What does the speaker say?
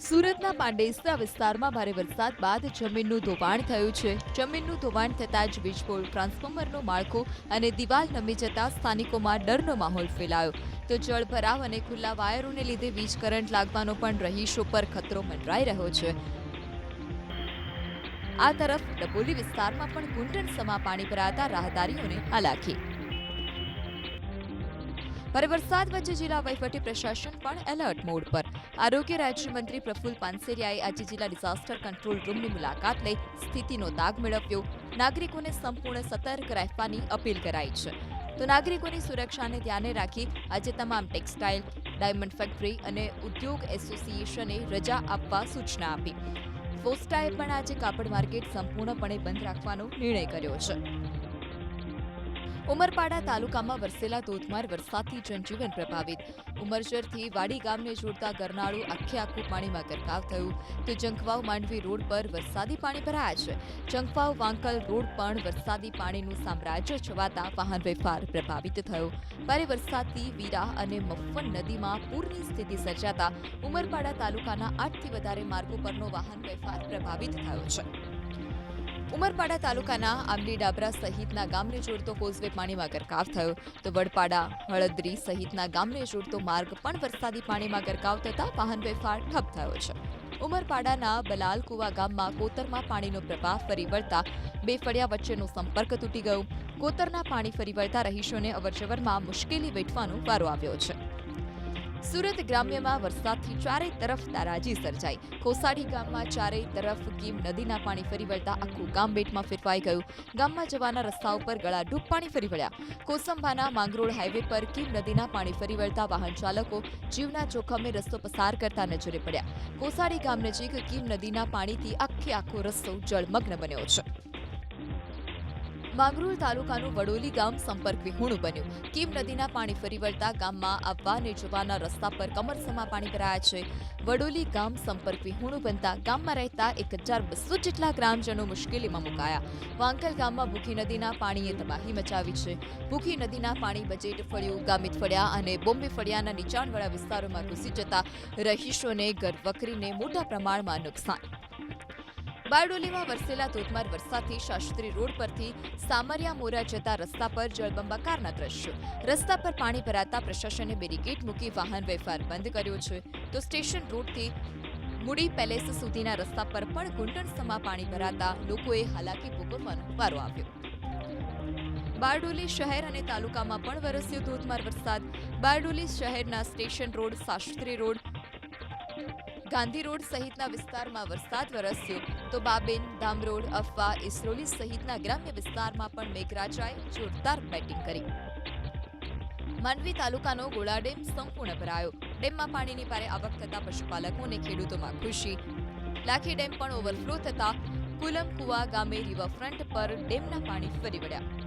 સુરતના પાંડેસરા વિસ્તારમાં ભારે વરસાદ બાદ જમીનનું ધોવાણ થયું છે. જમીનનું ધોવાણ થતાં જ વીજપોલ, ટ્રાન્સફોર્મરનું માળખું અને દિવાલ નમી જતા સ્થાનિકોમાં ડરનો માહોલ ફેલાયો. તો જળભરાવ અને ખુલ્લા વાયરોને લીધે વીજ કરંટ લાગવાનો પણ રહીશો પર ખતરો મંડરાઈ રહ્યો છે. આ તરફ ડબોલી વિસ્તારમાં પણ ઘૂંટણ સમા પાણી ભરાતા રાહદારીઓને હાલાકી. ભારે વરસાદ વચ્ચે જિલ્લા વહીવટી પ્રશાસન પણ એલર્ટ મોડ પર. આરોગ્ય રાજ્યમંત્રી પ્રફુલ પાનસેરિયાએ આજે જિલ્લા ડિઝાસ્ટર કંટ્રોલ રૂમની મુલાકાત લઈ સ્થિતિનો તાગ મેળવ્યો. નાગરિકોને સંપૂર્ણ સતર્ક રહેવાની અપીલ કરાઈ છે. તો નાગરિકોની સુરક્ષાને ધ્યાને રાખી આજે તમામ ટેક્સટાઇલ, ડાયમંડ ફેક્ટરી અને ઉદ્યોગ એસોસિએશને રજા આપવા સૂચના આપી. ફોસ્ટાએ પણ આજે કાપડ માર્કેટ સંપૂર્ણપણે બંધ રાખવાનો નિર્ણય કર્યો છે. ઉમરપાડા તાલુકામાં વરસેલા ધોધમાર વરસાદથી જનજીવન પ્રભાવિત. ઉમરજરથી વાડી ગામને જોડતા ગરનાળું આખે આખું પાણીમાં ગરકાવ થયું. તો જંખવાવ માંડવી રોડ પર વરસાદી પાણી ભરાયા છે. જંખવાવ વાંકલ રોડ પણ વરસાદી પાણીનું સામ્રાજ્ય છવાતા વાહન વ્યવહાર પ્રભાવિત થયો. ભારે વરસાદથી વીરા અને મફ્ફન નદીમાં પૂરની સ્થિતિ સર્જાતા ઉમરપાડા તાલુકાના 8થી વધારે માર્ગો પરનો વાહન વ્યવહાર પ્રભાવિત થયો છે. ઉમરપાડા તાલુકાના આંબલી ડાબરા સહિતના ગામને જોડતો કોઝવે પાણીમાં ગરકાવ થયો. તો વડપાડા, હળદરી સહિતના ગામને જોડતો માર્ગ પણ વરસાદી પાણીમાં ગરકાવ થતા વાહન વ્યવહાર ઠપ થયો છે. ઉમરપાડાના બલાલકુવા ગામમાં કોતરમાં પાણીનો પ્રવાહ ફરી વળતા બે ફળિયા વચ્ચેનો સંપર્ક તૂટી ગયો. કોતરના પાણી ફરી વળતા રહીશોને અવરજવરમાં મુશ્કેલી વેઠવાનો વારો આવ્યો છે. સુરત ગ્રામ્યમાં વરસાદથી ચારેય તરફ તારાજી સર્જાઈ. કોસાડી ગામમાં ચારેય તરફ કીમ નદીના પાણી ફરી વળતા આખું ગામ બેટમાં ફેરવાઈ ગયું. ગામમાં જવાના રસ્તા ઉપર ગળાડૂબ પાણી ફરી વળ્યા. કોસંબાના માંગરોળ હાઈવે પર કીમ નદીના પાણી ફરી વળતા વાહન ચાલકો જીવના જોખમે રસ્તો પસાર કરતા નજરે પડ્યા. કોસાડી ગામ નજીક કીમ નદીના પાણીથી આખે આખો રસ્તો જળમગ્ન બન્યો છે. માંગરોળ તાલુકાનું વડોલી ગામ સંપર્ક વિહોણું બન્યું. કીમ નદીના પાણી ફરી વળતા ગામમાં આવવા અને જવાના રસ્તા પર કમરસમા પાણી ભરાયા છે. વડોલી ગામ સંપર્ક વિહોણું બનતા ગામમાં રહેતા 1200 જેટલા ગ્રામજનો મુશ્કેલીમાં મુકાયા. વાંકલ ગામમાં ભૂખી નદીના પાણીએ તબાહી મચાવી છે. ભૂખી નદીના પાણી બજેટ ફળિયું, ગામિત ફળિયા અને બોમ્બે ફળિયાના નીચાણવાળા વિસ્તારોમાં ઘૂસી જતા રહીશોને ઘરવખરીને મોટા પ્રમાણમાં નુકસાન. બારડોલીમાં વરસેલા ધોધમાર વરસાદથી શાસ્ત્રી રોડ પરથી સામરિયા મોરા જતા રસ્તા પર જળબંબાકારના દ્રશ્યો. રસ્તા પર પાણી ભરાતા પ્રશાસને બેરિકેડ મૂકી વાહન વ્યવહાર બંધ કર્યો છે. તો સ્ટેશન રોડથી મુડી પેલેસ સુધીના રસ્તા પર પણ ઘૂંટણ સમા પાણી ભરાતા લોકોએ હાલાકી ભોગવવાનો વારો આવ્યો. બારડોલી શહેર અને તાલુકામાં પણ વરસ્યો ધોધમાર વરસાદ. બારડોલી શહેરના station road, Shastri road, Gandhi road સહિતના વિસ્તારમાં વરસાદ વરસ્યો. તો બાબેન, ધામરોડ, અફવા, ઇસરોલી સહિતના ગ્રામ્ય વિસ્તારમાં પણ મેઘરાજાએ જોરદાર બેટિંગ કરી. માંડવી તાલુકાનો ગોળા ડેમ સંપૂર્ણ ભરાયો. ડેમમાં પાણીની ભારે આવક થતા પશુપાલકો અને ખેડૂતોમાં ખુશી. લાખી ડેમ પણ ઓવરફ્લો થતા કુલમકુવા ગામે રિવરફ્રન્ટ પર ડેમના પાણી ફરી વળ્યા.